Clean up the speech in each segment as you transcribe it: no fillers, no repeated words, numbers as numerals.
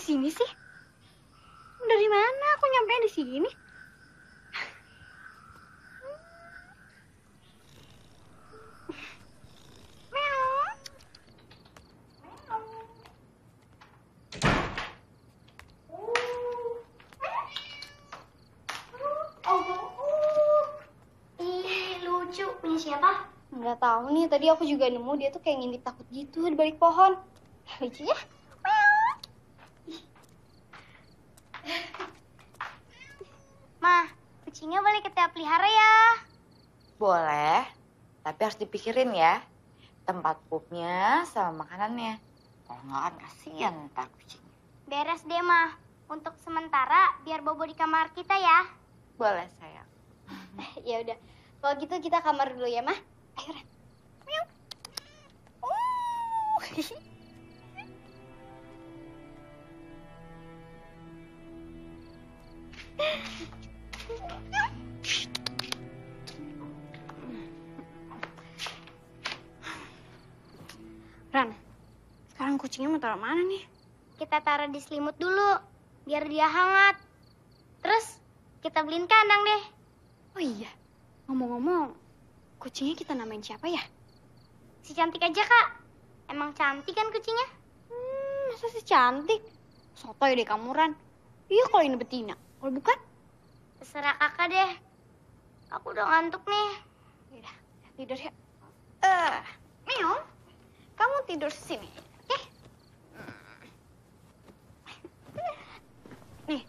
sini sih? Dari mana aku nyampe di sini? Lucu, punya siapa? Nggak tahu nih, tadi aku juga nemu dia tuh kayak ngintip takut gitu di balik pohon. Lucu ya? Ma, kucingnya boleh kita pelihara ya? Boleh, tapi harus dipikirin ya. Tempat pupnya sama makanannya. Kalau nggak kan kasihan ntar kucingnya. Beres deh, Ma. Untuk sementara, biar Bobo di kamar kita ya. Boleh sayang. Ya udah, kalau gitu kita kamar dulu ya, Mah. Ayo, Ren. Miau. Ran, sekarang kucingnya mau taruh mana nih? Kita taruh di selimut dulu, biar dia hangat. Terus, kita beliin kandang deh. Oh iya, ngomong-ngomong, kucingnya kita namain siapa ya? Si cantik aja, Kak. Emang cantik kan kucingnya? Masa sih cantik? Sotoy deh kamu, Ran. Iya kalau ini betina, kalau bukan? Terserah kakak deh. Aku udah ngantuk nih. Yaudah, tidur ya. Miau, kamu tidur sini, oke? Nih.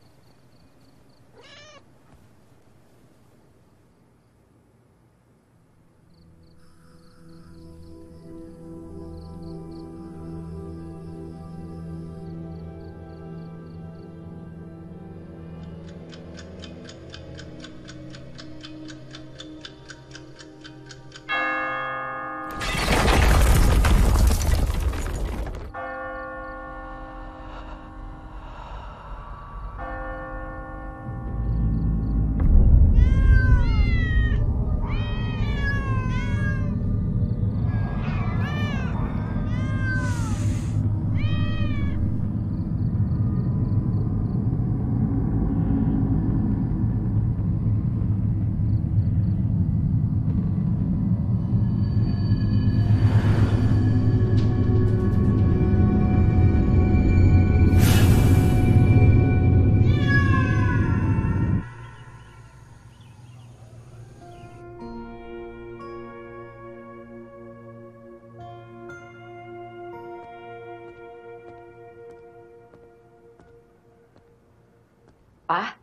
Pak,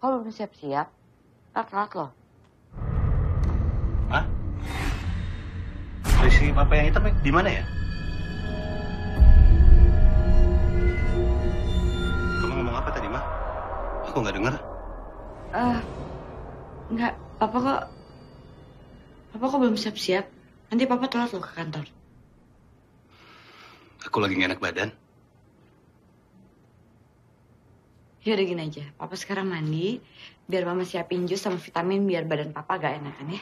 kok belum siap-siap? Telat loh. Hah? Si papa yang hitam di mana ya? Kamu ngomong apa tadi, Ma? Aku nggak dengar. Enggak, Papa kok belum siap-siap. Nanti Papa telat loh ke kantor. Aku lagi nggak enak badan. Ya udah gini aja, Papa sekarang mandi, biar Mama siapin jus sama vitamin biar badan Papa agak enakan ya.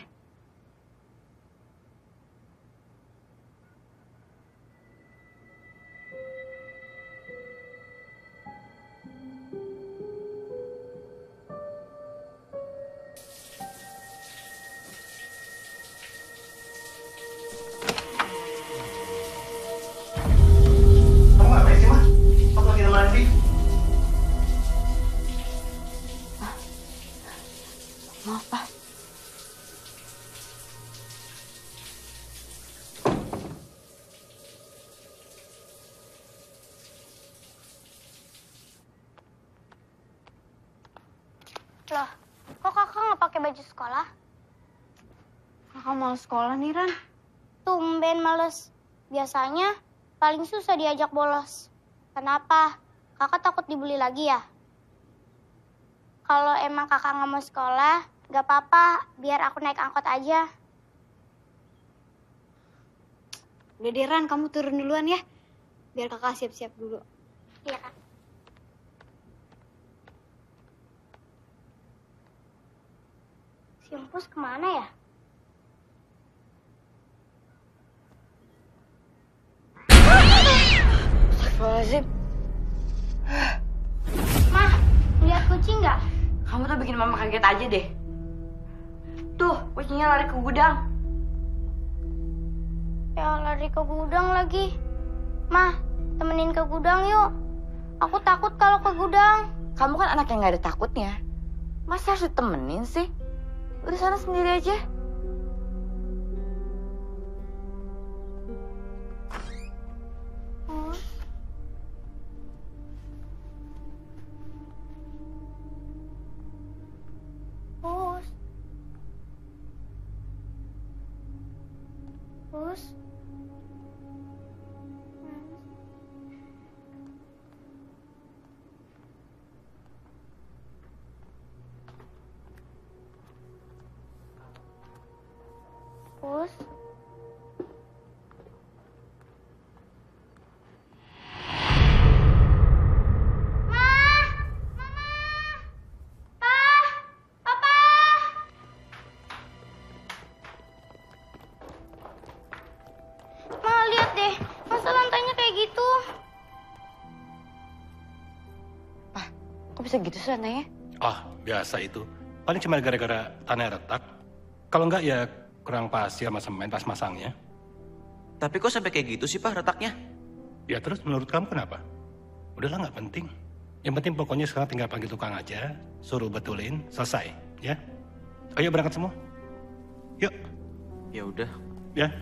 Kamu ngapain sih, Ma? Aku lagi mandi. Maaf, Pak. Loh, kok kakak nggak pakai baju sekolah? Kakak mau sekolah nih, Ran. Tumben males. Biasanya paling susah diajak bolos. Kenapa? Kakak takut dibully lagi ya? Kalau emang kakak nggak mau sekolah, nggak apa-apa. Biar aku naik angkot aja. Udah deh, Ran, kamu turun duluan ya. Biar kakak siap-siap dulu. Iya, Kak. Si Empus kemana ya? Astagfirullahaladzim. tuh bikin mama kaget aja deh. Tuh, kucingnya lari ke gudang. Ya lari ke gudang lagi. Mah, temenin ke gudang yuk. Aku takut kalau ke gudang. Kamu kan anak yang gak ada takutnya. Masa harus ditemenin sih? Udah sana sendiri aja. Us. Us. Gitu. Kok bisa gitu sih anaknya? Ah, biasa itu. Paling cuma gara-gara tanah retak. Kalau enggak ya kurang pasir sama semen pas masangnya. Tapi kok sampai kayak gitu sih Pak retaknya? Ya terus menurut kamu kenapa? Udahlah nggak penting. Yang penting pokoknya sekarang tinggal panggil tukang aja, suruh betulin, selesai, ya. Ayo berangkat semua. Yuk. Ya udah. Ya.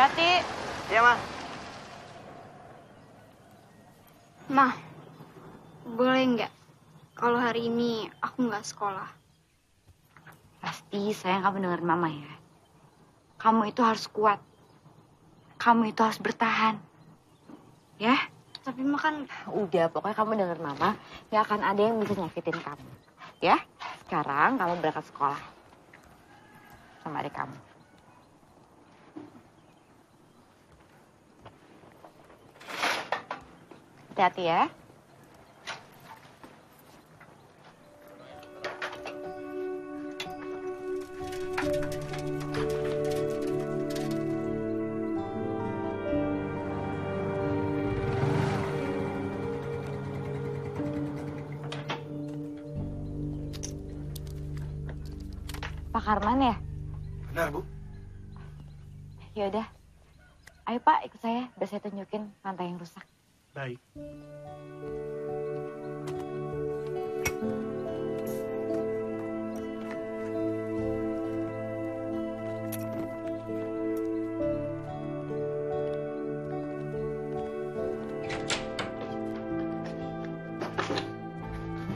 Hati. Iya, Ma. Mah, boleh nggak kalau hari ini aku nggak sekolah? Pasti sayang kamu dengerin mama ya. Kamu itu harus kuat. Kamu itu harus bertahan. Ya? Tapi Mah kan Udah, pokoknya kamu dengerin mama. Gak akan ada yang bisa nyakitin kamu. Ya? Sekarang kamu berangkat sekolah. Sama adik kamu. Hati-hati ya. Pak Karman ya? Benar, Bu. Ya udah. Ayo Pak, ikut saya. Biar saya tunjukin lantai yang rusak. Baik.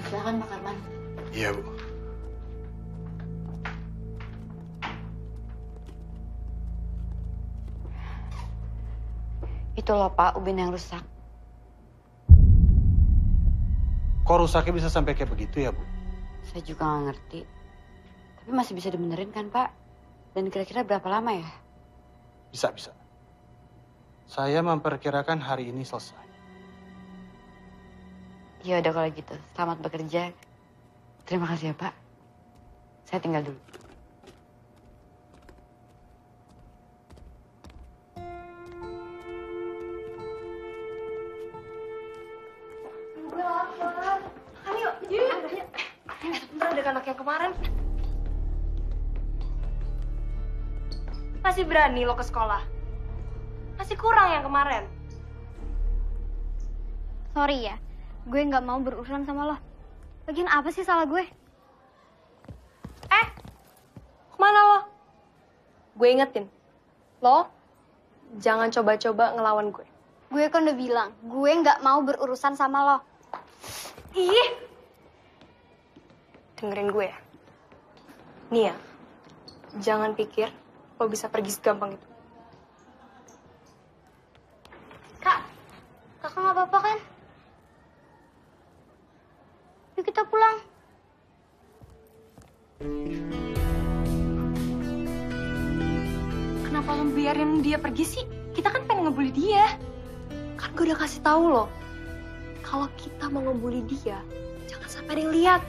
Silakan Pak Karman. Iya, Bu. Itu loh Pak, ubin yang rusak. Kok rusaknya bisa sampai kayak begitu ya, Bu? Saya juga nggak ngerti. Tapi masih bisa dibenerin kan, Pak? Dan kira-kira berapa lama ya? Bisa. Saya memperkirakan hari ini selesai. Ya udah kalau gitu. Selamat bekerja. Terima kasih ya, Pak. Saya tinggal dulu. Masih berani lo ke sekolah? Masih kurang yang kemarin. sorry ya, gue nggak mau berurusan sama lo. Lagian apa sih salah gue? Kemana lo? Gue ingetin, lo jangan coba-coba ngelawan gue. Gue kan udah bilang, gue nggak mau berurusan sama lo. Ih, dengerin gue ya. Nih ya, jangan pikir lo bisa pergi segampang itu. Kak, kakak nggak apa-apa kan? Yuk kita pulang. Kenapa lo biarin dia pergi sih? Kita kan pengen ngebully dia. Kan gue udah kasih tahu lo, kalau kita mau ngebully dia, jangan sampai ada yang lihat.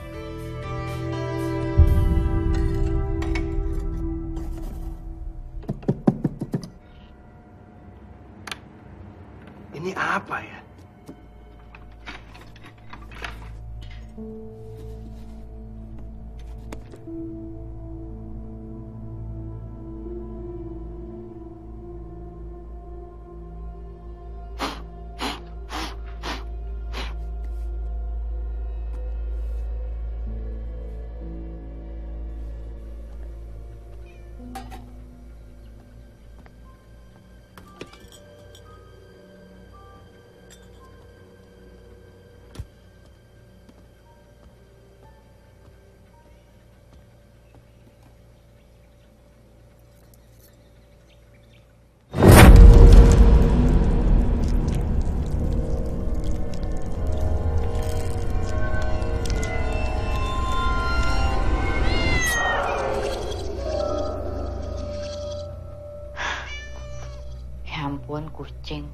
kucing,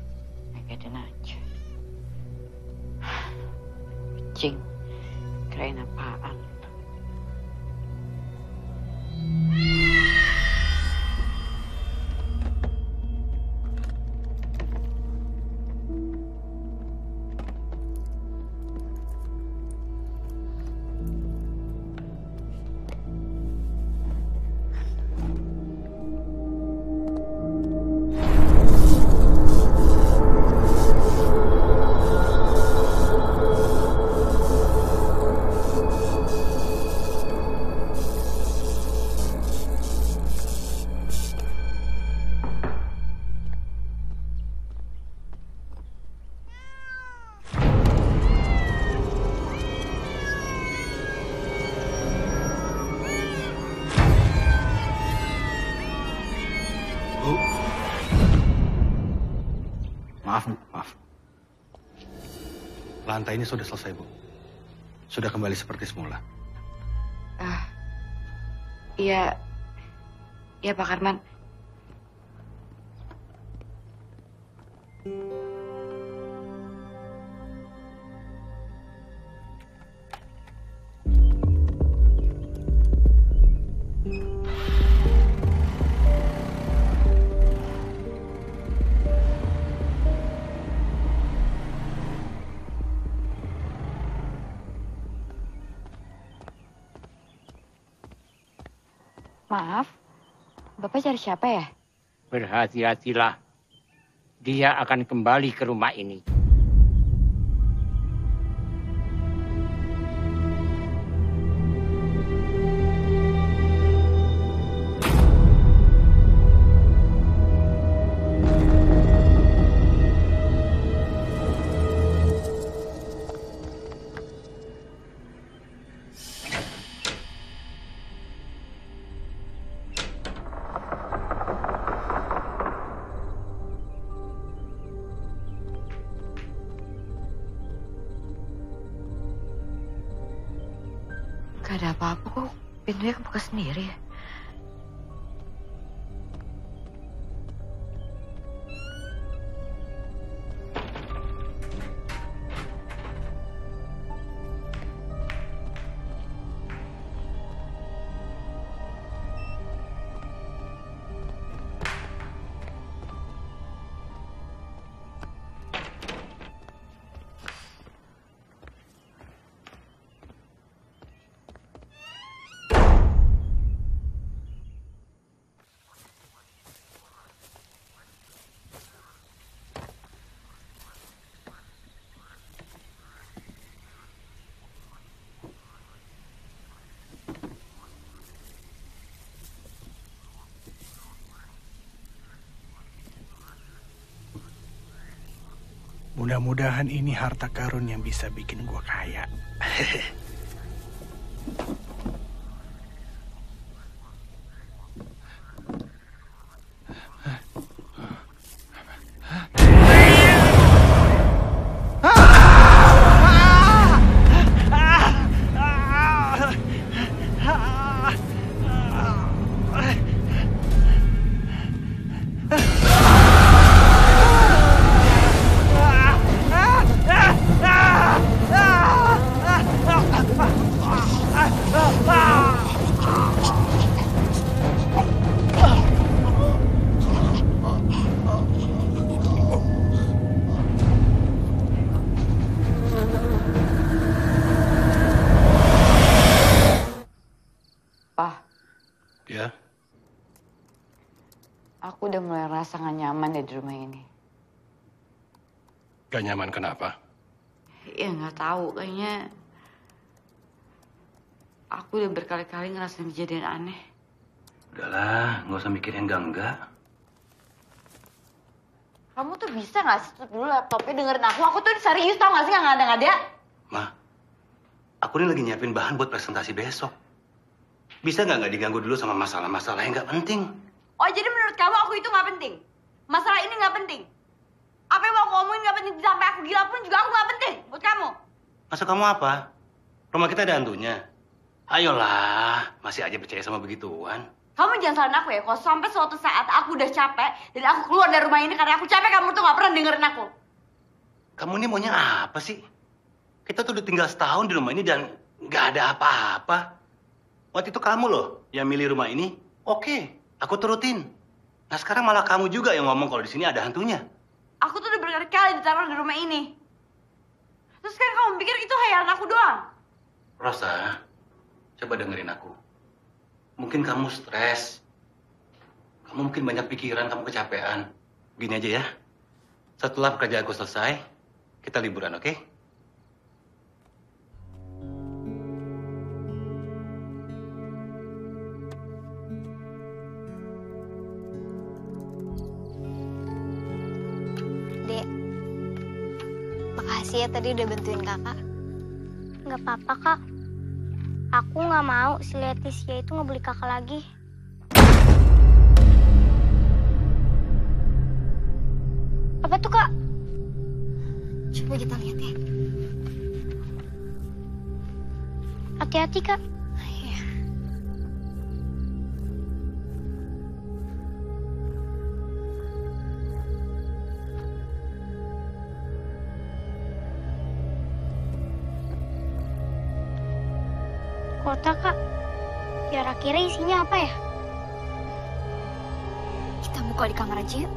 ngagetin aja. Kucing, kirain apaan? Maaf. Lantai ini sudah selesai, Bu. Sudah kembali seperti semula. Iya Pak Karman. Maaf, Bapak cari siapa ya? Berhati-hatilah. Dia akan kembali ke rumah ini. Gak ada apa-apa kok, pintunya kebuka sendiri ya. Mudah-mudahan ini harta karun yang bisa bikin gua kaya. Ya? Aku udah mulai rasa gak nyaman deh di rumah ini. Gak nyaman kenapa? Ya gak tahu, kayaknya aku udah berkali-kali ngerasain kejadian aneh. Udahlah, nggak usah mikirin enggak. Kamu tuh bisa gak sih tutup dulu laptopnya dengerin aku tuh serius tau gak sih gak ngada-ngada? Ma, aku ini lagi nyiapin bahan buat presentasi besok. Bisa nggak diganggu dulu sama masalah-masalah yang nggak penting? Oh, jadi menurut kamu aku itu nggak penting? Masalah ini nggak penting? Apa yang mau aku ngomongin nggak penting? Sampai aku gila pun juga aku nggak penting buat kamu. Maksud kamu apa? Rumah kita ada hantunya. Ayolah, masih aja percaya sama begituan. Kamu jangan salahin aku ya, kalau sampai suatu saat aku udah capek dan aku keluar dari rumah ini karena aku capek, kamu tuh gak pernah dengerin aku. Kamu ini maunya apa sih? Kita tuh udah tinggal setahun di rumah ini dan gak ada apa-apa. Waktu itu kamu loh yang milih rumah ini. Oke, aku turutin. Nah sekarang malah kamu juga yang ngomong kalau di sini ada hantunya. Aku tuh udah berkali-kali ditaruh di rumah ini. Terus sekarang kamu pikir itu hayalan aku doang? Rosa, coba dengerin aku. Mungkin kamu stres. Kamu mungkin banyak pikiran, kamu kecapean. Gini aja ya. Setelah pekerjaanku selesai, kita liburan, oke? Dek, makasih ya tadi udah bantuin kakak. Nggak apa-apa, Kak. Aku nggak mau si Leticia itu ngebeli kakak lagi. Apa tuh, Kak? Coba kita lihat ya. Hati-hati, Kak. Iya. Kotak, Kak. Kira-kira isinya apa ya? Kita buka di kamar aja yuk.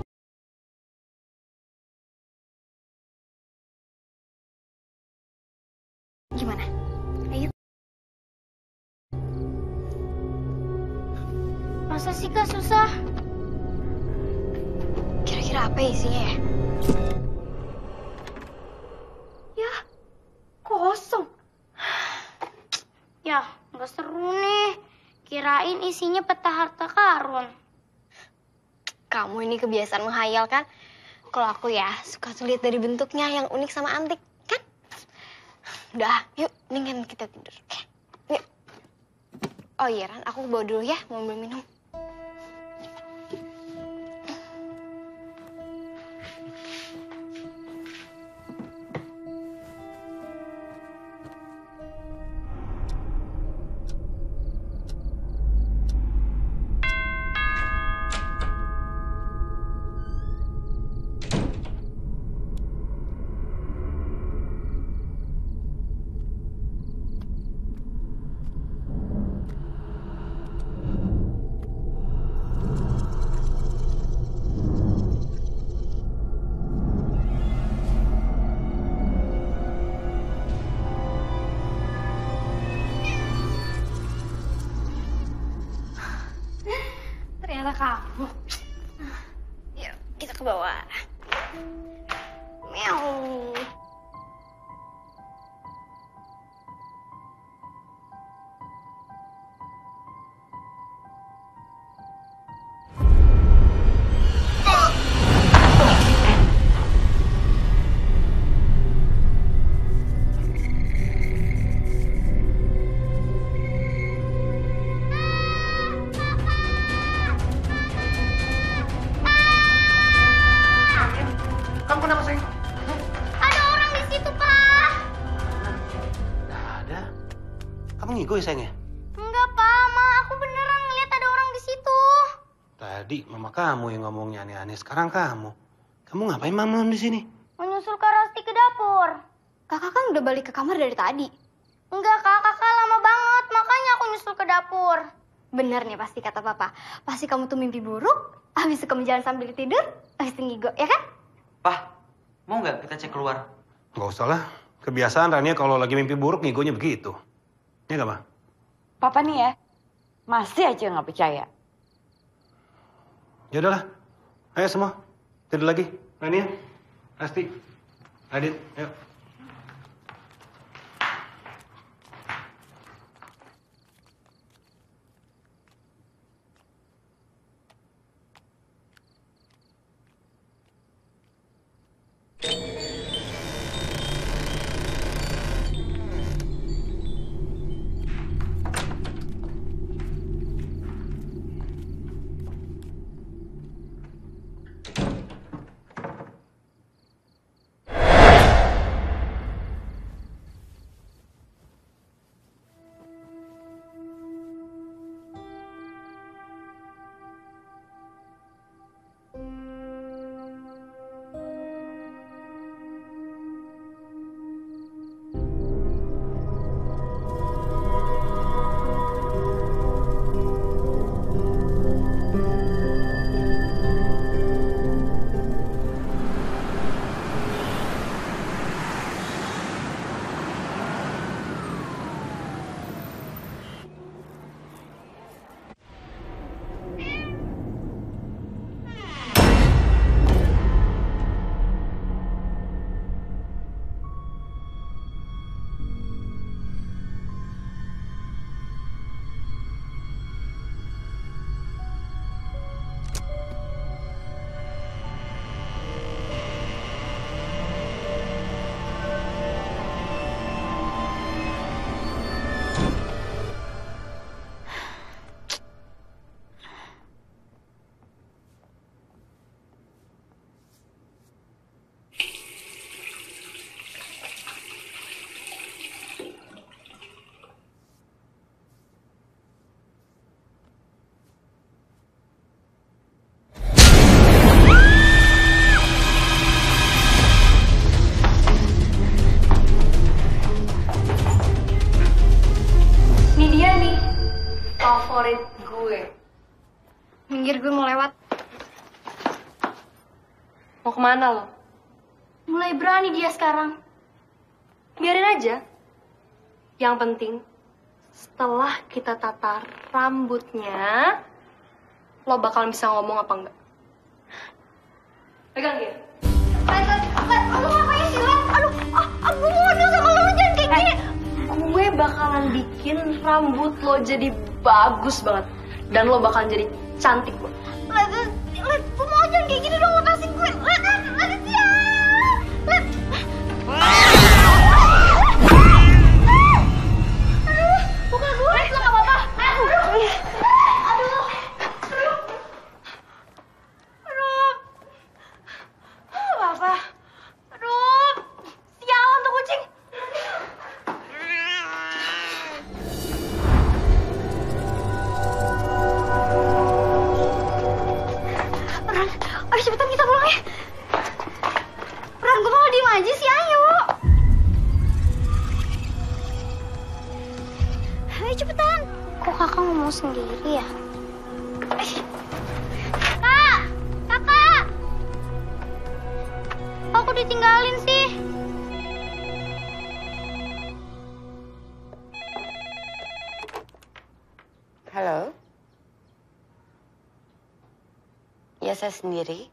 Gimana? Ayo. Masa sih, Kak, susah? Kira-kira apa isinya ya? Ya, kosong. Ya, nggak seru nih. Kirain isinya peta harta karun. Kamu ini kebiasaan menghayal kan? Kalau aku ya suka sulit dari bentuknya yang unik sama antik, kan? Udah, yuk, mendingan kita tidur. Oke, yuk. Oh iya, Ran, aku bawa dulu ya, mau ambil minum. Ternyata kamu. Yuk, kita ke bawah. Meow. Kamu kenapa, sayang? Ada orang di situ, Pak. Nggak ada. Kamu ngigo ya, sayang ya? Enggak, Pak. Ma, aku beneran ngeliat ada orang di situ. Tadi mama kamu yang ngomongnya aneh-aneh. Sekarang kamu. Kamu ngapain malam di sini? Menyusul Kak Rasti ke dapur. Kakak kan udah balik ke kamar dari tadi. Enggak, Kak. Kakak lama banget. Makanya aku nyusul ke dapur. Bener nih pasti kata papa. Pasti kamu tuh mimpi buruk, habis itu kamu jalan sambil tidur, habis itu ngigo, ya kan? Pah, mau nggak kita cek keluar? Nggak usah lah. Kebiasaan Rania kalau lagi mimpi buruk ngigonya begitu. Ya nggak, Ma? Papa nih ya, masih aja nggak percaya. Ya udahlah. Ayo semua. Tidur lagi. Rania, Asti, Adit, ayo. favorit gue. Minggir, gue mau lewat. Mau kemana lo? Mulai berani dia sekarang. Biarin aja. Yang penting, setelah kita tata rambutnya, lo bakal bisa ngomong apa enggak. Pegang dia. Lu ngapain sih, Let? Aduh, gue mau ngomong sama lu jangan kayak gini. Gue bakalan bikin rambut lo jadi bagus banget. Dan lo bakalan jadi cantik banget. Let, gue mau jangan kayak gini dong, lepasin gue. Let, ya. Let. Aduh, bukan gue. Lo gak apa-apa. Aduh. Apa? Aduh. Sialan tuh kucing. Ran, ayo cepetan kita pulang ya. Ran, gue mau diem aja sih, ayo. Ayo cepetan. Kok kakak ngomong sendiri ya? Kak! Kakak! Aku ditinggalin sih. Halo? Ya, saya sendiri.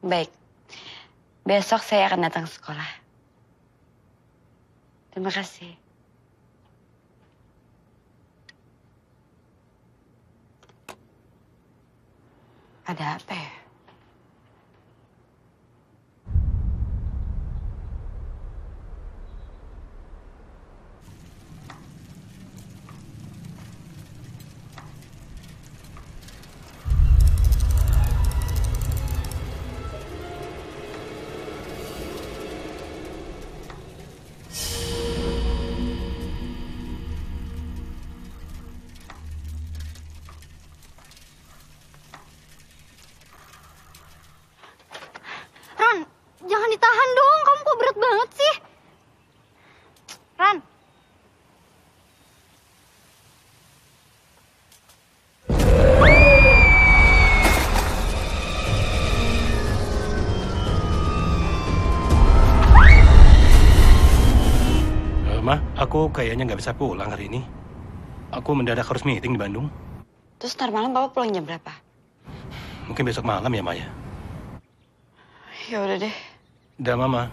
Baik. Besok saya akan datang ke sekolah. Terima kasih. Ada apa ya? Ran, jangan ditahan dong. Kamu kok berat banget sih? Ran. Ma, aku kayaknya nggak bisa pulang hari ini. Aku mendadak harus meeting di Bandung. Terus ntar malam Bapak pulang jam berapa? Mungkin besok malam ya, Maya. Ya udah deh. Udah, Mama.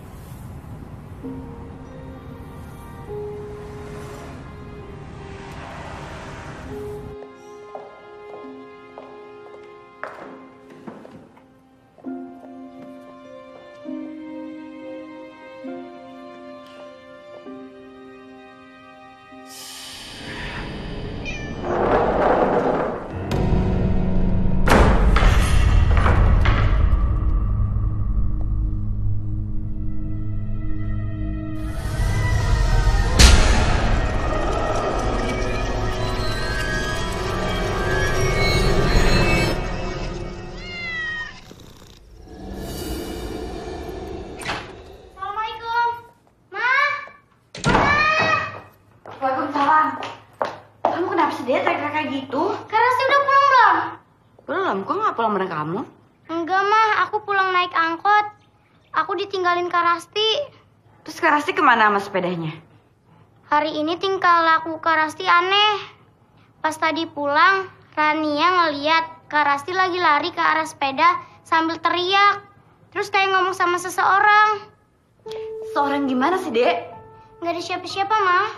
Assalamualaikum. Ma. Waalaikumsalam. Kamu kenapa sedih teriak kayak gitu? Karasi udah pulang belum? Belum, kok nggak pulang bareng kamu? Enggak, mah. Aku pulang naik angkot. Aku ditinggalin Karasti. Terus Karasti kemana sama sepedanya? Hari ini tingkah laku Karasti aneh. Pas tadi pulang, Rania ngeliat Karasti lagi lari ke arah sepeda sambil teriak. Terus kayak ngomong sama seseorang. Seorang gimana sih, Dek? Nggak ada siapa-siapa, Mah.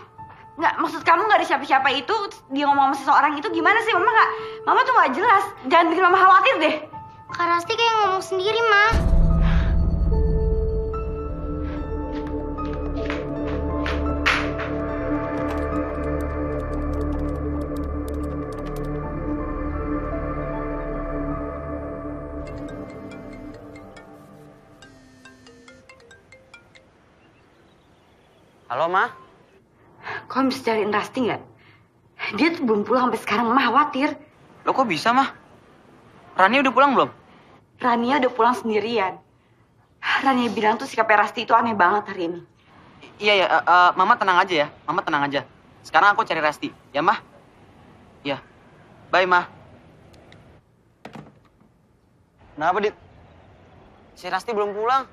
Nggak, maksud kamu nggak ada siapa-siapa itu, dia ngomong sama seseorang itu gimana sih? Mama tuh nggak jelas. Jangan bikin Mama khawatir deh. Karasti kayak ngomong sendiri, Mah. Halo, Ma. Kamu bisa cariin Rasti nggak? Dia tuh belum pulang sampai sekarang, Mama khawatir. Lo kok bisa, Ma? Rani udah pulang belum? Rania udah pulang sendirian. Rania bilang tuh sikapnya Rasti itu aneh banget hari ini. Iya ya, Mama tenang aja ya. Mama tenang aja. Sekarang aku cari Rasti. Ya, Mah? Iya. Bye, Mah. Kenapa, Dit? Si Rasti belum pulang.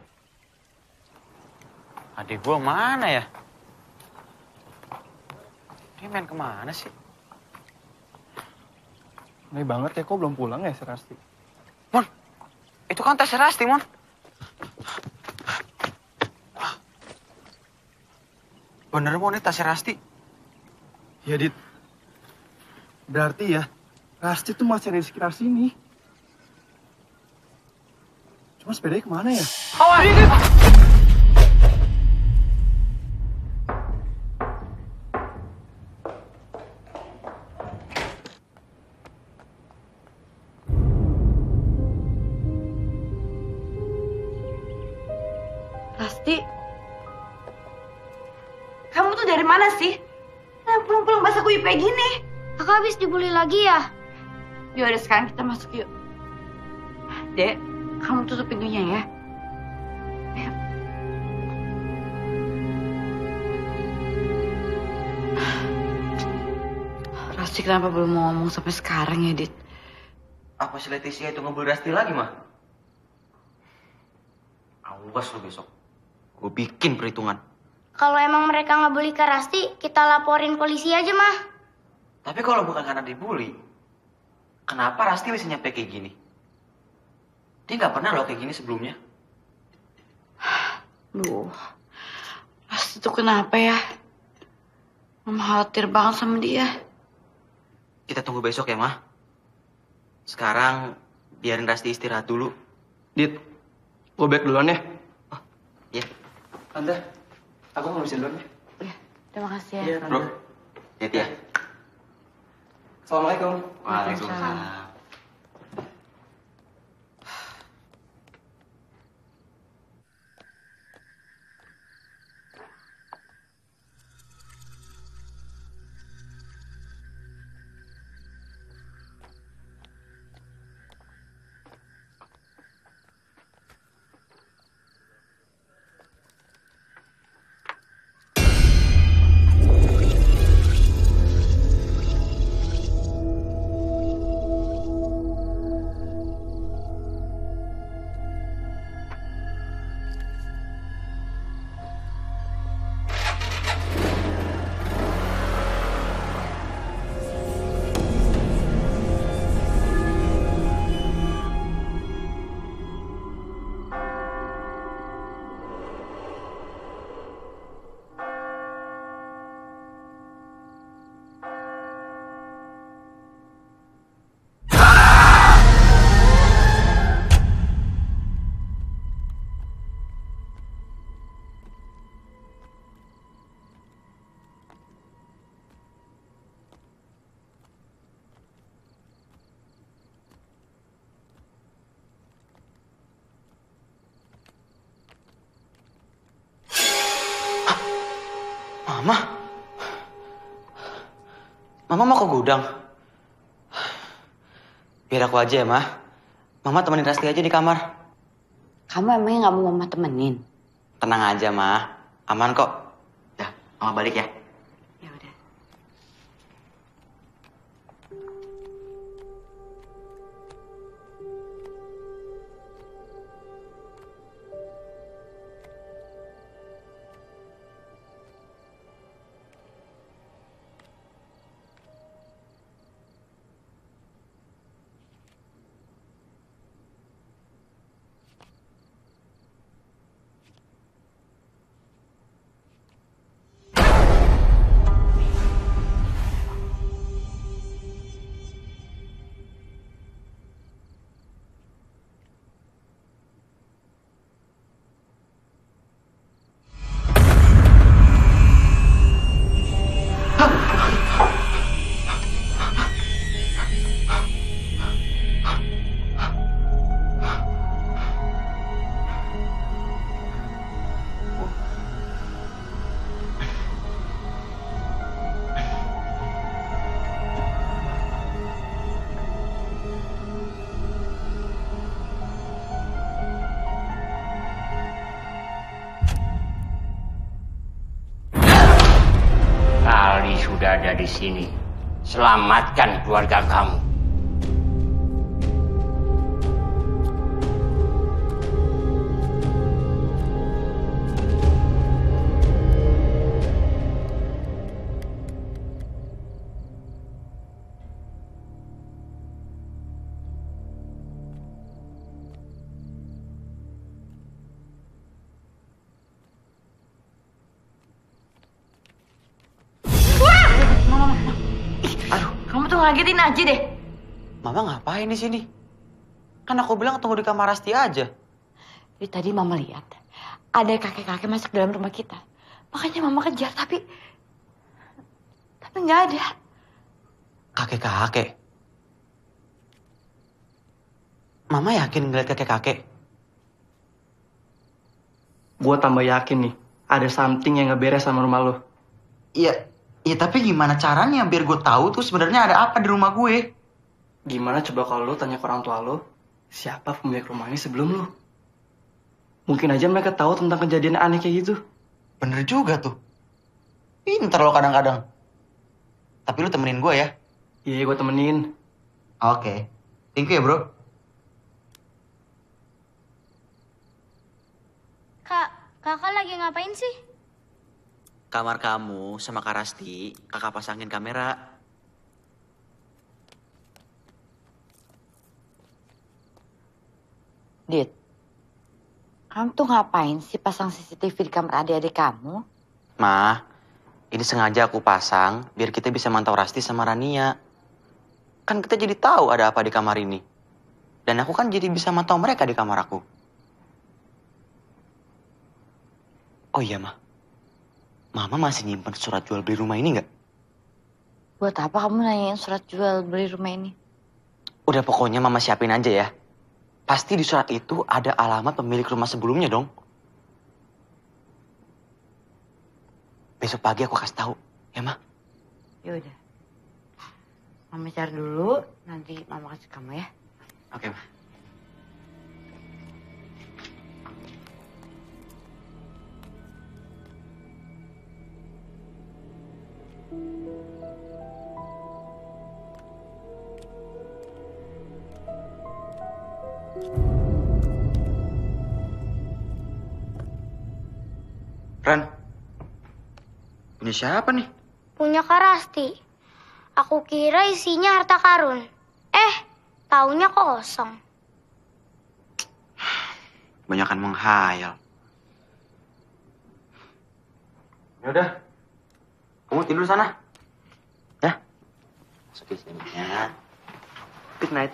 Adik gua mana ya? Dia main kemana sih? Aneh banget ya, kok belum pulang ya si Rasti? Mon, itu kan tas Rasti, Mon. Bener, Mon, ini tas Rasti. Ya, Dit. Berarti ya, Rasti tuh masih ada di sekitar sini. Cuma sepedanya kemana ya? Awas! Rasti, kamu tuh dari mana sih? Nah, pulang-pulang basah kuyup kayak gini. Kakak habis dibully lagi ya? Yaudah sekarang kita masuk yuk. Dek, kamu tutup pintunya ya. Ayo. Rasti kenapa belum mau ngomong sampai sekarang ya, Dit? Apa si Leticia itu ngebully Rasti lagi, Mah? Awas lu besok. Gue bikin perhitungan. Kalau emang mereka ngebully ke Rasti, kita laporin polisi aja, Mah. Tapi kalau bukan karena dibully, kenapa Rasti bisa nyampe kayak gini? Dia nggak pernah loh kayak gini sebelumnya. Duh, Rasti tuh kenapa ya? Mama khawatir banget sama dia. Kita tunggu besok ya, Mah. Sekarang biarin Rasti istirahat dulu. Dit, gue back duluan ya. Oh, iya. Tante, aku mau ngabisin duluan ya. Ya, terima kasih ya. Iya, Bro, Tante. hati ya. Assalamualaikum. Waalaikumsalam. Mama? Mama mau ke gudang? Biar aku aja ya, Mah. Mama temenin Rasti aja di kamar. Kamu emangnya nggak mau Mama temenin? Tenang aja, Mah. Aman kok. Dah, Mama balik ya. Ya udah. sudah ada di sini. Selamatkan keluarga kamu. Kamu tuh ngagetin aja deh. Mama ngapain di sini? Kan aku bilang tunggu di kamar Rasti aja. Jadi tadi Mama lihat ada kakek-kakek masuk dalam rumah kita. Makanya Mama kejar tapi nggak ada. Kakek-kakek? Mama yakin ngeliat kakek-kakek? Gue tambah yakin nih, ada something yang nggak beres sama rumah lo. Iya tapi gimana caranya biar gue tahu tuh sebenarnya ada apa di rumah gue? Gimana coba kalau lo tanya ke orang tua lo, siapa pemilik rumah ini sebelum lo? Mungkin aja mereka tahu tentang kejadian aneh kayak gitu. Bener juga tuh. Pinter lo kadang-kadang. Tapi lo temenin gue ya? Iya, gue temenin. Oke. Thank you ya bro. Kak, kakak lagi ngapain sih? Kamar kamu sama Kak Rasti, kakak pasangin kamera. Dit, kamu tuh ngapain sih pasang CCTV di kamar adik-adik kamu? Ma, ini sengaja aku pasang biar kita bisa mantau Rasti sama Rania. Kan kita jadi tahu ada apa di kamar ini. Dan aku kan jadi bisa mantau mereka di kamar aku. Oh iya, Ma. Mama masih nyimpen surat jual beli rumah ini nggak? Buat apa kamu nanyain surat jual beli rumah ini? Udah pokoknya Mama siapin aja ya. Pasti di surat itu ada alamat pemilik rumah sebelumnya dong. Besok pagi aku kasih tahu, ya Ma? Yaudah. Mama cari dulu, nanti Mama kasih kamu ya. Oke, Ma. Ran, punya siapa nih? Punya Kak Rasti. Aku kira isinya harta karun. Taunya kosong. Banyakan menghayal. Yaudah, kamu tidur sana. Ya? Masukin sini ya. Good night.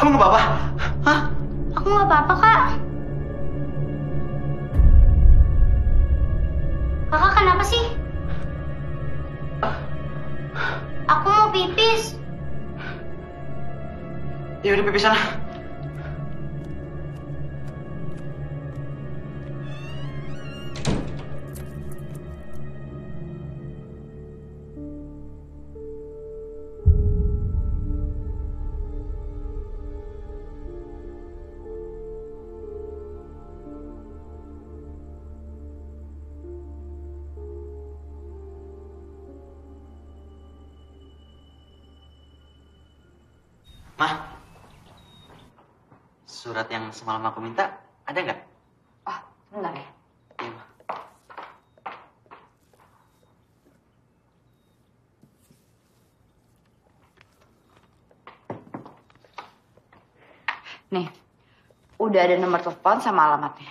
Kamu nggak apa-apa? Hah? Aku nggak apa-apa, Kak. Kakak kenapa sih? Aku mau pipis. Ya udah pipis sana. Mah, surat yang semalam aku minta ada nggak? Sebentar ya. Iya, Mah. Nih, udah ada nomor telepon sama alamatnya.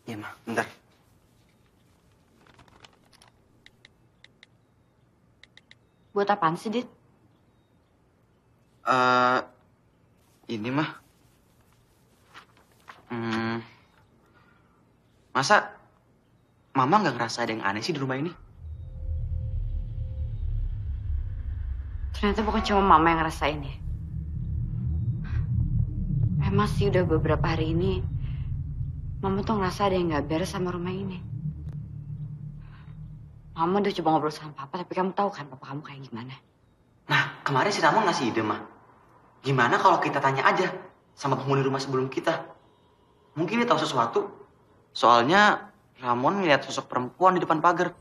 Iya, Mah. Bentar. Buat apaan sih, Dit? Ini mah. Masa Mama nggak ngerasa ada yang aneh sih di rumah ini? Ternyata bukan cuma Mama yang ngerasain ya. Emang sih udah beberapa hari ini Mama tuh ngerasa ada yang nggak beres sama rumah ini. Mama udah coba ngobrol sama Papa, tapi kamu tahu kan Papa kamu kayak gimana. Nah, kemarin si Ramon ngasih ide, Mah. Gimana kalau kita tanya aja sama penghuni rumah sebelum kita? Mungkin dia tahu sesuatu. Soalnya Ramon ngeliat sosok perempuan di depan pagar.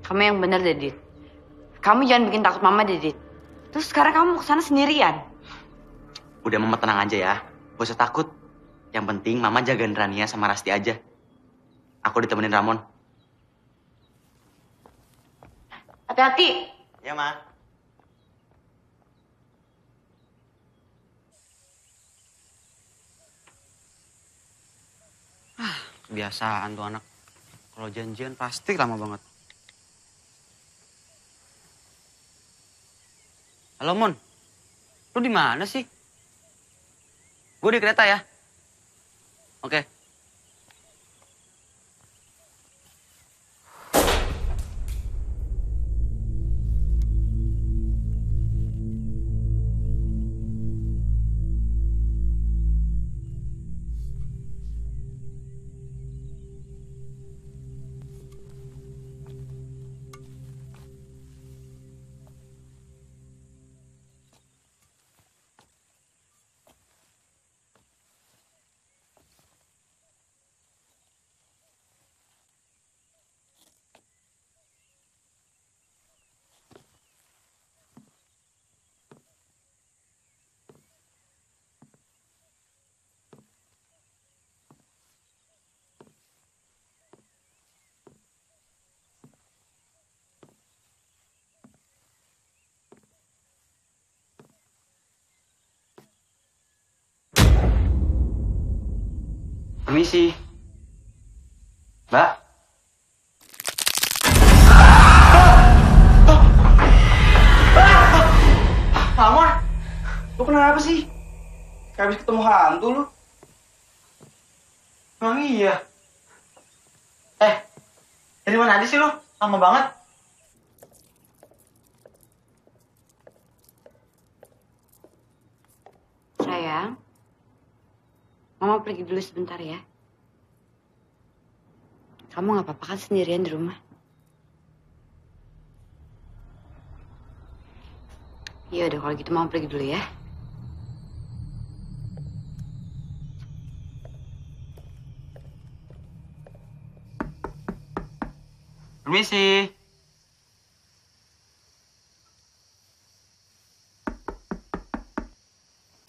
Kamu yang bener deh, Dit. Kamu jangan bikin takut Mama deh, Dit. Terus sekarang kamu mau kesana sendirian. Udah, Mama tenang aja ya. Gak usah takut. Yang penting Mama jagain Rania sama Rasti aja. Aku ditemenin Ramon. Hati-hati. Ya, Ma. Kebiasaan tuh anak. Kalau janjian pasti lama banget. Halo, Mon. Lu di mana sih? Gue di kereta ya. Oke. Permisi. Mbak. Ramon, lu kenapa sih? Kayak habis ketemu hantu lu. Emang iya? Dari mana aja sih lu? Lama banget. Sayang, Mama pergi dulu sebentar ya. Kamu gak apa-apa kan sendirian di rumah? Iya udah kalau gitu Mama pergi dulu ya. Permisi.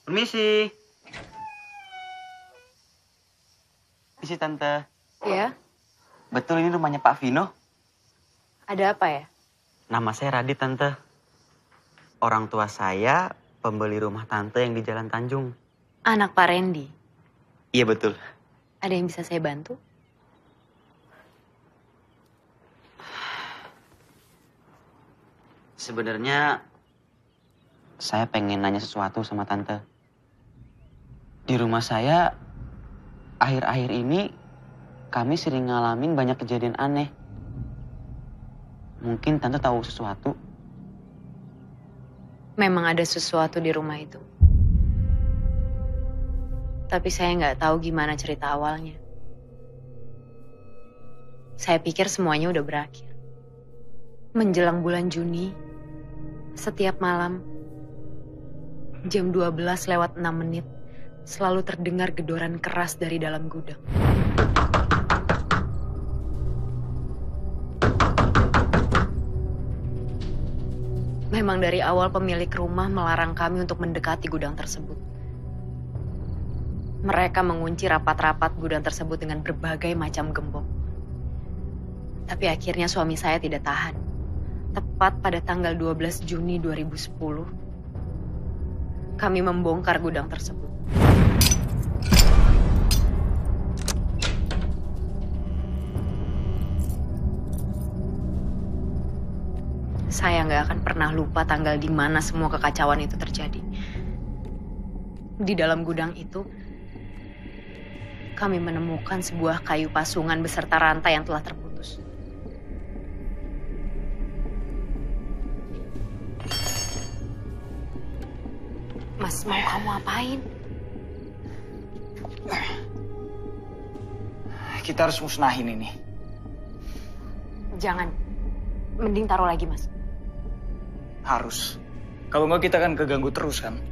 Permisi. Permisi, Tante. Ya, Betul ini rumahnya Pak Vino? ada apa ya? Nama saya Radit, Tante. Orang tua saya pembeli rumah Tante yang di Jalan Tanjung. Anak Pak Randy. Iya, betul. Ada yang bisa saya bantu? Sebenarnya saya pengen nanya sesuatu sama Tante. Di rumah saya akhir-akhir ini kami sering ngalamin banyak kejadian aneh. Mungkin Tante tahu sesuatu. Memang ada sesuatu di rumah itu. Tapi saya nggak tahu gimana cerita awalnya. Saya pikir semuanya udah berakhir. Menjelang bulan Juni, setiap malam, jam 12:06, selalu terdengar gedoran keras dari dalam gudang. Memang dari awal pemilik rumah melarang kami untuk mendekati gudang tersebut. Mereka mengunci rapat-rapat gudang tersebut dengan berbagai macam gembok. Tapi akhirnya suami saya tidak tahan. Tepat pada tanggal 12 Juni 2010, kami membongkar gudang tersebut. Saya nggak akan pernah lupa tanggal di mana semua kekacauan itu terjadi. Di dalam gudang itu, kami menemukan sebuah kayu pasungan beserta rantai yang telah terputus. Mas, mau kamu apain? Kita harus musnahin ini. Jangan. Mending taruh lagi, Mas. Harus. Kalau nggak kita kan keganggu terus kan.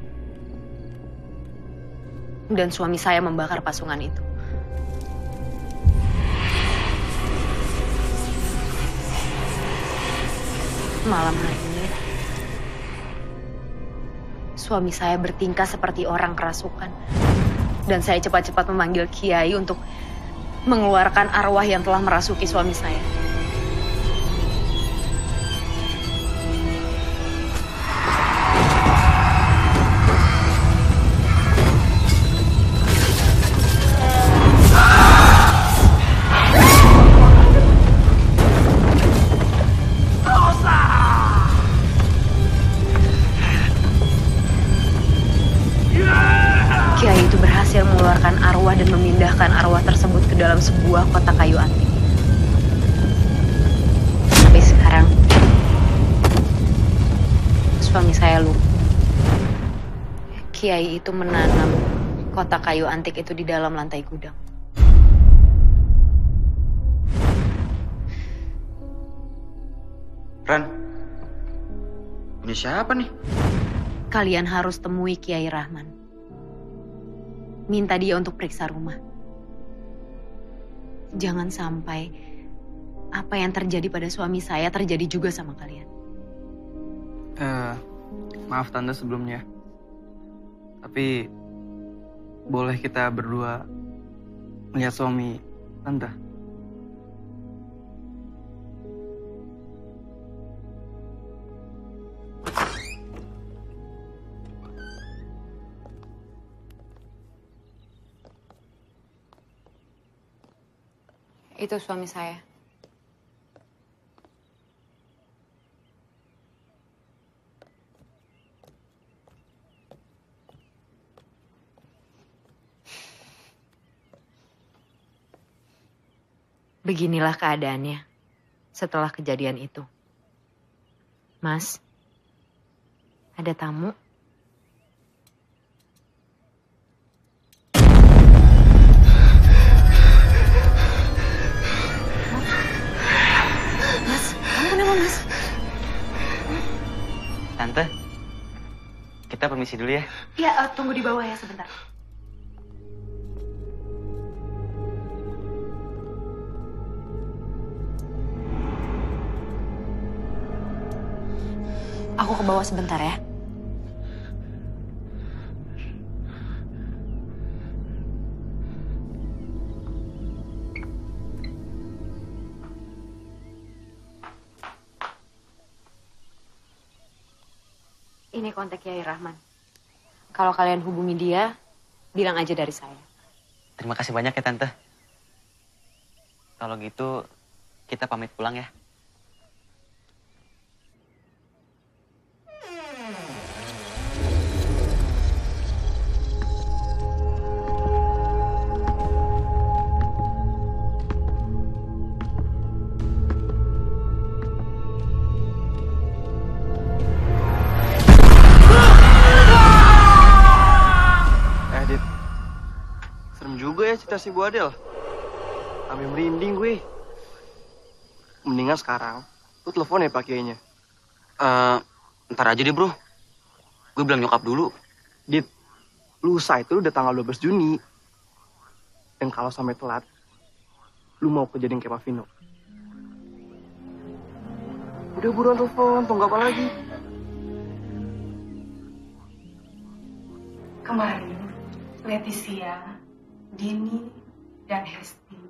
Dan suami saya membakar pasungan itu. Malam harinya, suami saya bertingkah seperti orang kerasukan. Dan saya cepat-cepat memanggil Kiai untuk mengeluarkan arwah yang telah merasuki suami saya. Mengeluarkan arwah dan memindahkan arwah tersebut ke dalam sebuah kotak kayu antik. Sampai sekarang, suami saya lupa. Kiai itu menanam kotak kayu antik itu di dalam lantai gudang. Ran, ini siapa nih? Kalian harus temui Kiai Rahman. Minta dia untuk periksa rumah. Jangan sampai apa yang terjadi pada suami saya terjadi juga sama kalian. Maaf Tante sebelumnya. Tapi boleh kita berdua melihat suami Tante? Itu suami saya. Beginilah keadaannya setelah kejadian itu. Mas, ada tamu? Tante, kita permisi dulu ya. Ya, tunggu di bawah ya sebentar. Aku ke bawah sebentar ya. Ini kontak Kiai Rahman. Kalau kalian hubungi dia, bilang aja dari saya. Terima kasih banyak ya Tante. Kalau gitu, kita pamit pulang ya. Cerita si Bu Adel. Sampai merinding gue. Mendingan sekarang, lu telepon ya Pak Kiainya. Ntar aja deh bro. Gue bilang nyokap dulu. Dit, lusa itu udah tanggal 12 Juni. Dan kalau sampai telat, lu mau kejadian kayak Pak Vino. Udah buruan telepon, tunggu apa lagi? Kemarin, Leticia, Dini, dan Hesti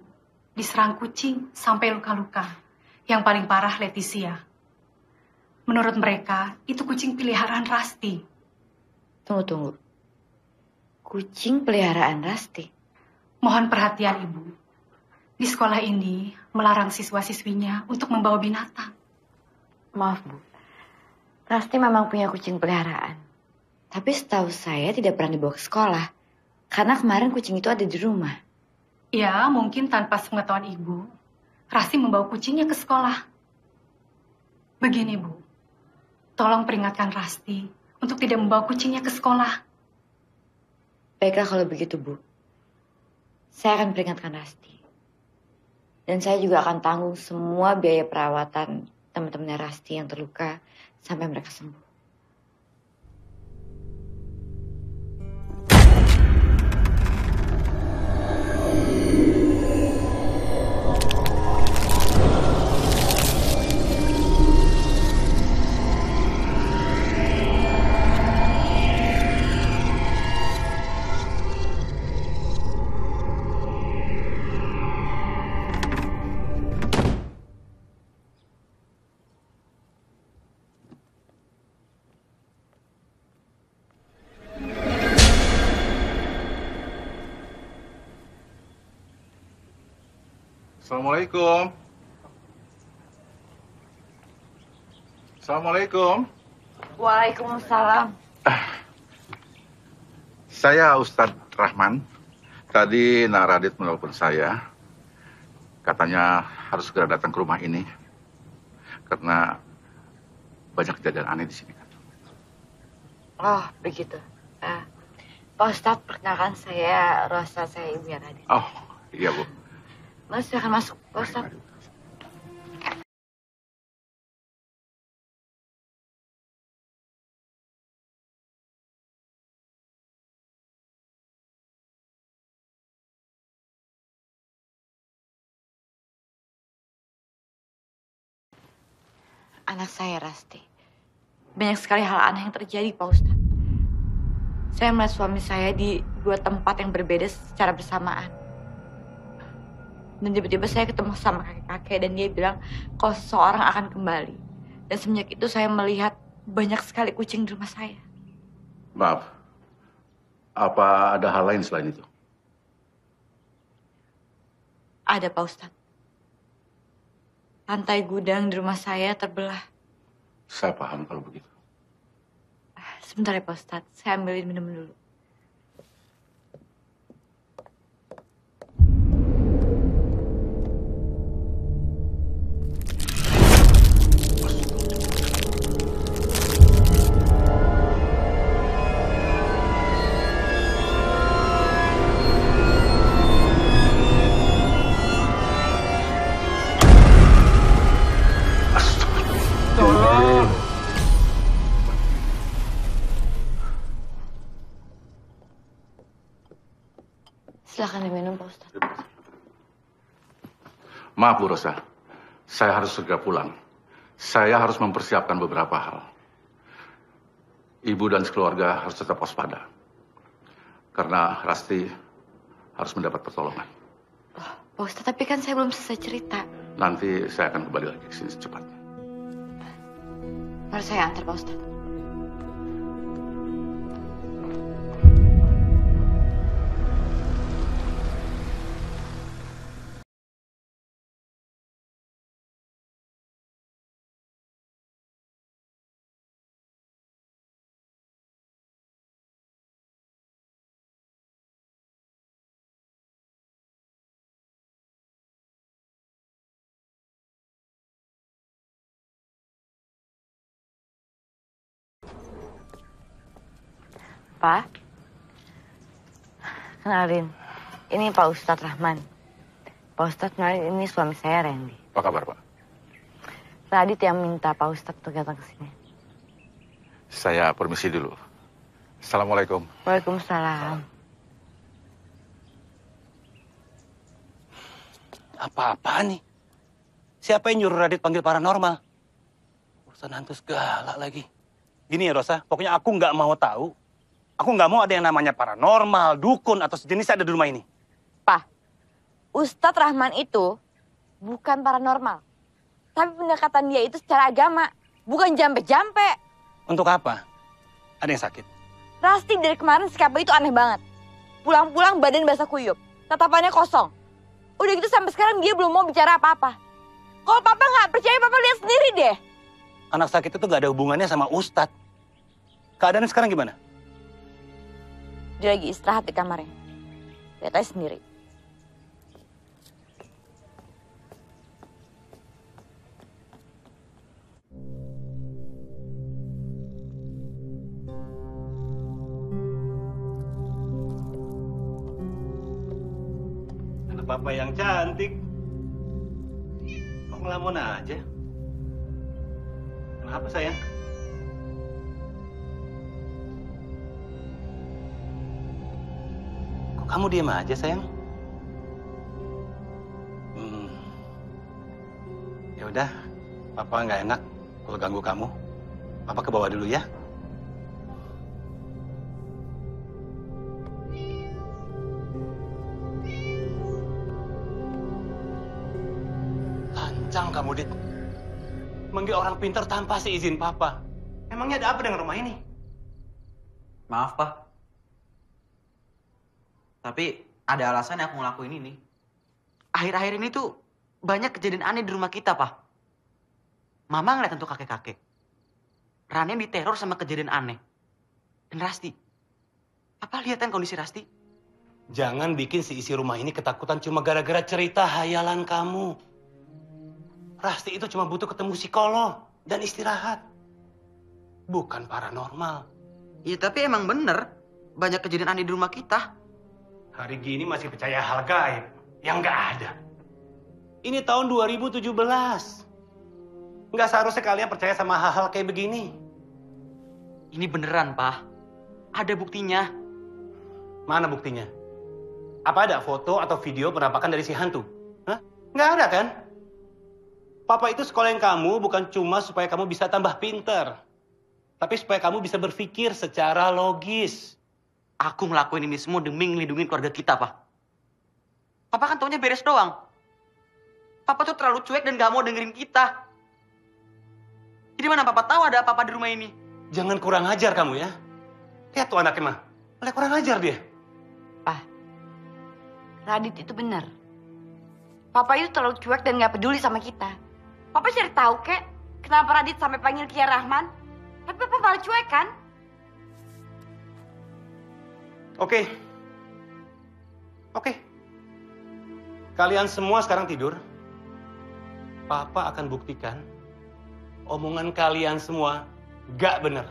diserang kucing sampai luka-luka. Yang paling parah Leticia. Menurut mereka, itu kucing peliharaan Rasti. Tunggu. Kucing peliharaan Rasti? Mohon perhatian Ibu. Di sekolah ini melarang siswa-siswinya untuk membawa binatang. Maaf Bu, Rasti memang punya kucing peliharaan. Tapi setahu saya tidak pernah dibawa ke sekolah. Karena kemarin kucing itu ada di rumah. Ya, mungkin tanpa sepengetahuan Ibu, Rasti membawa kucingnya ke sekolah. Begini Bu, tolong peringatkan Rasti untuk tidak membawa kucingnya ke sekolah. Baiklah kalau begitu Bu. Saya akan peringatkan Rasti. Dan saya juga akan tanggung semua biaya perawatan teman-temannya Rasti yang terluka sampai mereka sembuh. Assalamualaikum. Assalamualaikum. Waalaikumsalam. Saya Ustadz Rahman. Tadi Nak Radit menelpon saya. Katanya harus segera datang ke rumah ini. Karena banyak kejadian aneh di sini. Oh, begitu. Pak Ustadz, perkenalkan saya Rosa, saya ibunya Radit. Oh, iya Bu. Mas, silahkan masuk, Pak Ustadz. Anak saya, Rasti. Banyak sekali hal aneh yang terjadi, Pak Ustadz. Saya melihat suami saya di dua tempat yang berbeda secara bersamaan. Dan tiba-tiba saya ketemu sama kakek-kakek dan dia bilang kalau seseorang akan kembali. Dan semenjak itu saya melihat banyak sekali kucing di rumah saya. Maaf, apa ada hal lain selain itu? Ada, Pak Ustadz. Lantai gudang di rumah saya terbelah. Saya paham kalau begitu. Sebentar ya Pak Ustadz, saya ambilin minum dulu. Silakan diminum, Pak Ustadz. Maaf Bu Rosa, saya harus segera pulang. Saya harus mempersiapkan beberapa hal. Ibu dan sekeluarga harus tetap waspada. Karena Rasti harus mendapat pertolongan. Oh, Pak Ustadz, tapi kan saya belum selesai cerita. Nanti saya akan kembali lagi ke sini secepatnya. Mari saya antar, Pak Ustadz. Pak, kenalin, ini Pak Ustadz Rahman. Pak Ustadz, kenalin ini suami saya, Randy. Apa kabar, Pak? Radit yang minta Pak Ustadz untuk datang ke sini. Saya permisi dulu. Assalamualaikum. Waalaikumsalam. Apa-apaan nih? Siapa yang nyuruh Radit panggil paranormal? Urusan hantu segala lagi. Gini ya Rosa, pokoknya aku nggak mau tahu Aku nggak mau ada yang namanya paranormal, dukun, atau sejenis ada di rumah ini. Pak, Ustadz Rahman itu bukan paranormal. Tapi pendekatan dia itu secara agama, bukan jampe-jampe. Untuk apa? Ada yang sakit? Rasti dari kemarin sikapnya itu aneh banget. Pulang-pulang badan basah kuyup, tatapannya kosong. Udah gitu sampai sekarang dia belum mau bicara apa-apa. Kalau papa nggak percaya, papa lihat sendiri deh. Anak sakit itu nggak ada hubungannya sama Ustadz. Keadaannya sekarang gimana? Dia lagi istirahat di kamarnya. Lihat aja sendiri. Anak papa yang cantik. Kok ngelamun aja? Kenapa sayang? Kok kamu diam aja sayang? Ya udah, papa nggak enak kalau ganggu kamu. Papa ke bawah dulu ya. Lancang kamu, Dit. Manggil orang pintar tanpa seizin papa. Emangnya ada apa dengan rumah ini? Maaf, Pak. Tapi ada alasan yang aku ngelakuin ini. Akhir-akhir ini tuh banyak kejadian aneh di rumah kita, Pak. Mama ngeliat untuk kakek-kakek. Rani diteror sama kejadian aneh. Dan Rasti. Papa lihat kan kondisi Rasti? Jangan bikin si isi rumah ini ketakutan cuma gara-gara cerita hayalan kamu. Rasti itu cuma butuh ketemu psikolog dan istirahat. Bukan paranormal. Iya, tapi emang bener. Banyak kejadian aneh di rumah kita. Hari gini masih percaya hal gaib yang nggak ada. Ini tahun 2017. Nggak seharusnya kalian percaya sama hal-hal kayak begini. Ini beneran, Pak. Ada buktinya. Mana buktinya? Apa ada foto atau video penampakan dari si hantu? Hah? Nggak ada kan? Papa itu sekolahin kamu bukan cuma supaya kamu bisa tambah pinter. Tapi supaya kamu bisa berpikir secara logis. Aku ngelakuin ini semua demi ngelindungin keluarga kita, Pak. Papa kan taunya beres doang. Papa tuh terlalu cuek dan gak mau dengerin kita. Jadi mana Papa tahu ada apa-apa di rumah ini? Jangan kurang ajar kamu ya. Lihat tuh anaknya mah. Malah kurang ajar dia. Pak, Radit itu benar. Papa itu terlalu cuek dan gak peduli sama kita. Papa cari tahu kek, kenapa Radit sampai panggil Kia Rahman? Tapi Papa malah cuek kan? Oke. Kalian semua sekarang tidur. Papa akan buktikan omongan kalian semua gak benar.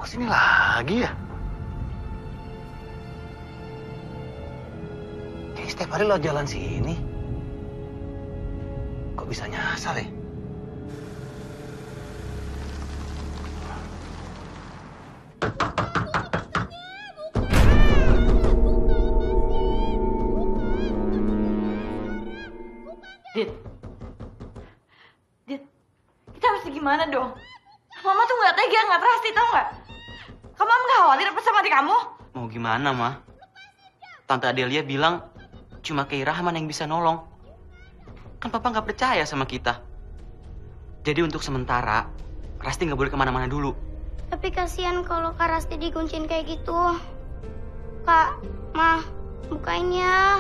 Kesini lagi ya? Kayak setiap hari lo jalan sini. Kok bisa nyasar ya? Dit, kita mesti gimana dong? Mama tuh nggak tega, nggak Rasti, tau nggak? Kamu nggak khawatir apa sama adik kamu? Mau gimana, Ma? Tante Adelia bilang cuma Kei Rahman yang bisa nolong. Kan Papa nggak percaya sama kita. Jadi untuk sementara, Rasti nggak boleh kemana-mana dulu. Tapi kasihan kalau Kak Rasti dikuncin kayak gitu. Kak, Ma, bukain ya.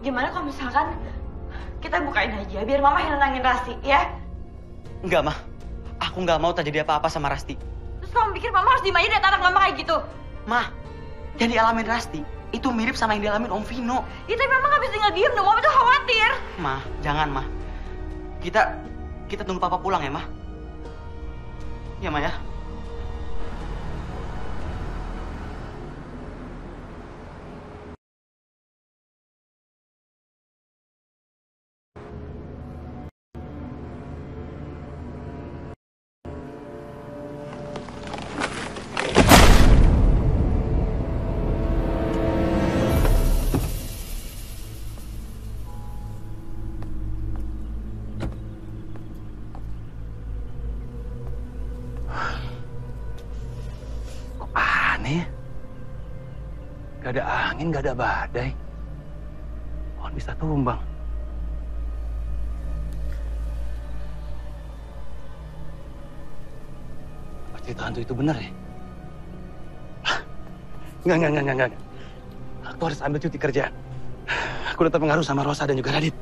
Gimana kalau misalkan kita bukain aja biar Mama yang nenangin Rasti, ya? Enggak, Ma. Aku nggak mau terjadi apa-apa sama Rasti. Terus kamu pikir Mama harus diem aja liat anak Mama kayak gitu? Ma, yang dialamin Rasti itu mirip sama yang dialamin Om Vino. Ya tapi Mama nggak bisa tinggal diem dong, Mama tuh khawatir. Ma, jangan, Ma. Kita tunggu Papa pulang ya, Ma. Ya, Ma ya. Gak ada angin, gak ada badai. Pohon bisa tumbang. Apa cerita hantu itu benar ya? Enggak. Aku harus ambil cuti kerja. Aku udah terpengaruh sama Rosa dan juga Radit.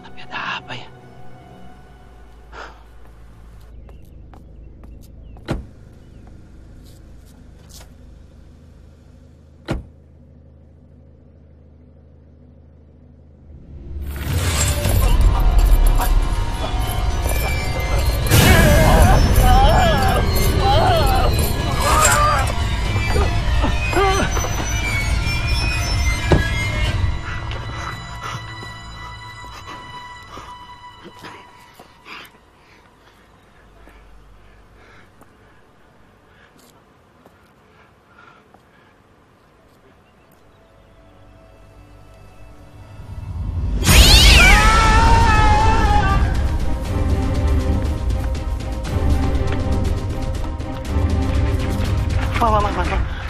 Tapi ada apa ya?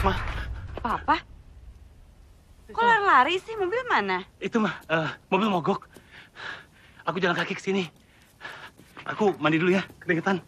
Ma. Papa? Kok lari-lari sih? Mobil mana? Itu mah, mobil mogok. Aku jalan kaki ke sini. Aku mandi dulu ya, keringetan.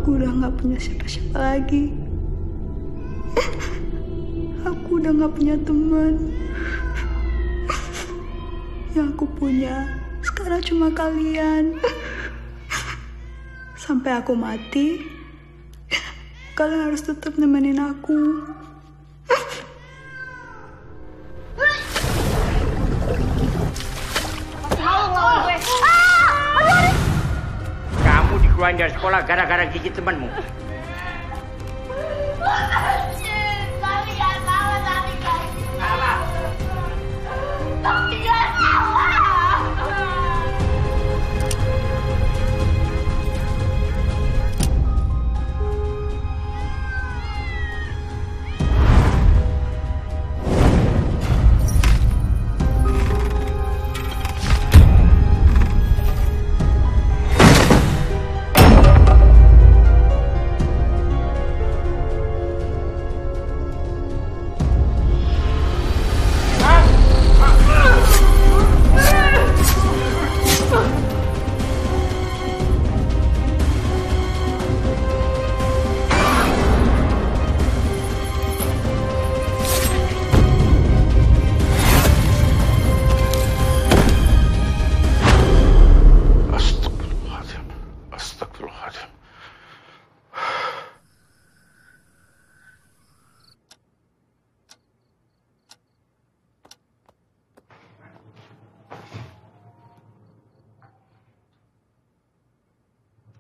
Aku udah gak punya siapa-siapa lagi. Aku udah gak punya teman. Yang aku punya sekarang cuma kalian. Sampai aku mati, kalian harus tetap nemenin aku. Keluar dari sekolah gara-gara gigit temanmu.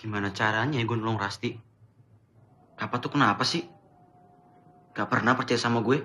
Gimana caranya ya gue nolong Rasti? Papa tuh kenapa sih? Gak pernah percaya sama gue?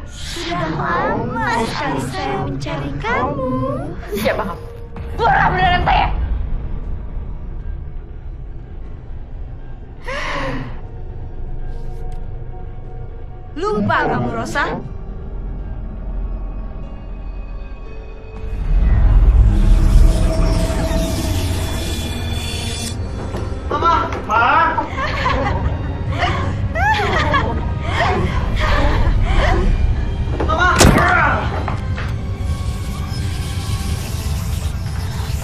Sudah lama sekali saya mencari kamu. Siapa kamu? Pura beneran saya. Lupa kamu, Rosa? Mama! Ma! Mama!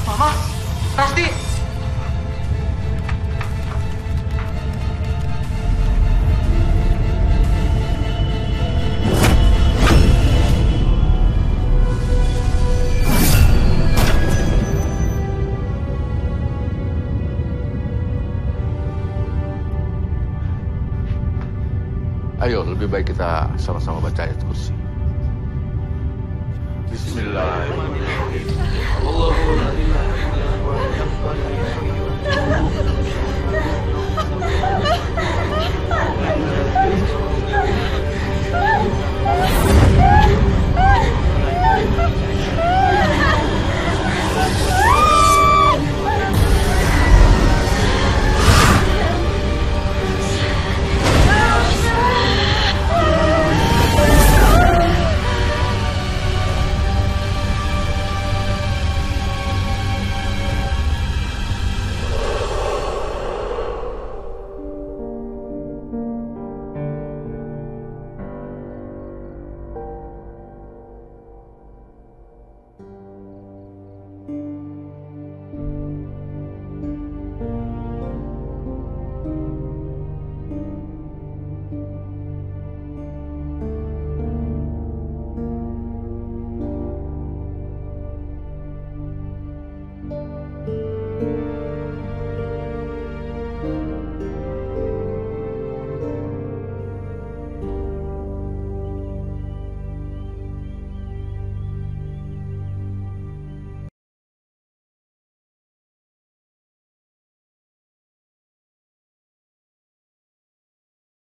Mama! Rasti! Ayo, lebih baik kita sama-sama baca ayat kursi. Bismillahirrahmanirrahim.